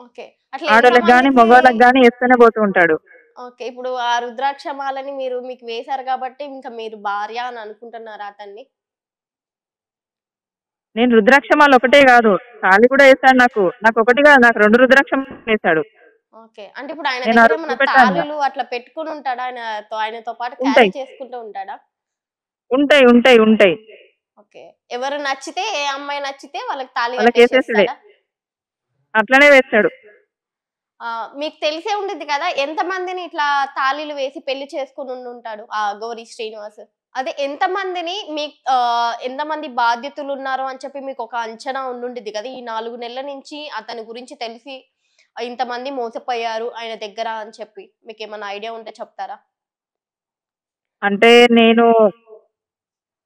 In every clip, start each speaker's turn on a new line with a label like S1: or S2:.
S1: Okay. అట్లా
S2: ఆడోళ్ళకి గాని,
S1: ఎంతమందికి
S2: మగవాళ్ళకి గాని ఏస్తూనే పోతూ ఉంటాడు.
S1: ఓకే. ఇప్పుడు ఆ రుద్రాక్ష మాలని మీకు వేశారు గాబట్టి, ఇంక మీరు భార్య అని అనుకుంటున్నారా అతన్ని?
S2: నేను రుద్రాక్షమాల ఒకటే గాదు, తాళి కూడా ఏసాడు నాకు. నాకొకటి గాదు, నాకు 2 రుద్రాక్షమాలేసాడు.
S1: ఓకే. అంటే ఇప్పుడు ఆయన
S2: నేను ఆ రోజు
S1: దగ్గరేమన్నా
S2: చూపెట్టానుగా.
S1: తాళులు అట్లా పెట్టుకొనుంటాడా? ఆయనతో పాటు క్యారీ
S2: ఉంటాయి.
S1: చేసుకుంటూ ఉంటాడా?
S2: ఉంటాయి. ఉంటాయి. ఉంటాయి.
S1: ఓకే. ఎవరు నచ్చితే ఏ అమ్మాయి నచ్చితే వాళ్ళకి తాళి
S2: వాళ్ళకేసేసుడే.
S1: కట్టేసేస్తాడా?
S2: అట్లనే వేస్తాడు.
S1: మీకు తెలిసే ఉండిద్ది కదా! ఎంతమందిని ఇట్లా తాళిలు వేసి పెళ్లి చేసుకొనుండుంటాడు ఆ 'గౌరి శ్రీనివాస్'? అదే ఎంతమందిని ఎంతమంది బాధ్యతలున్నారు అని చెప్పి మీకొక అంచనా ఉండుండిద్ది కదా! ఈ 4 నెలల నుంచి అతని గురించి తెలిసి ఇంతమంది మోసపోయారు ఆయన దగ్గర అని చెప్పి. మీకేమన్నా ఐడియా ఉంటే చెప్తారా?
S2: అంటే నేను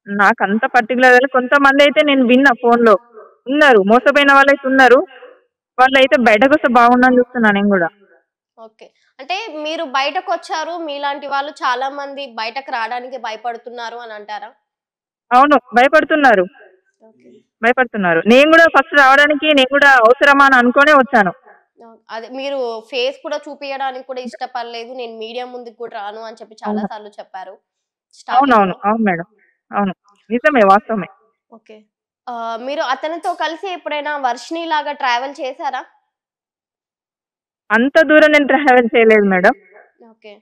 S2: నాకంత పర్టిక్యులర్‌గా కొంతమందైతే నేను విన్నా ఫోన్‌లో. ఉన్నారు. మోసపోయిన వాళ్ళైతే ఉన్నారు. వాళ్ళైతే బయటకొస్తే బాగుండని చూస్తున్నా నేను గూడా.
S1: ఓకే. అంటే మీరు బయటకొచ్చారు. మీలాంటి వాళ్ళు చాలా మంది బయటకు రాడానికి భయపడుతున్నారు అని అంటారా?
S2: అవును. భయపడుతున్నారు.
S1: ఓకే.
S2: భయపడుతున్నారు. నేను గూడా ఫస్ట్ రావడానికి నేను గూడా అవసరమా అని అనుకోనే వచ్చాను.
S1: అదే మీరు ఫేస్ కూడా చూపియడానికి కూడా ఇష్టపడలేదు. నేను మీడియా ముందుకు కూడా రాను అని చెప్పి చాలా
S2: అవును.
S1: సార్లు చెప్పారు
S2: అవునవును.
S1: స్టార్టింగ్‌లో.
S2: అవును మేడం. అవును. నిజమే. వాస్తవమే.
S1: ఓకే. మీరు అతనితో కలిసి ఎప్పుడైనా వర్షిణిలాగా ట్రావెల్ చేసారా?
S2: అంత దూరం నేను ట్రావెల్ చేయలేదు మేడం.
S1: ఓకే.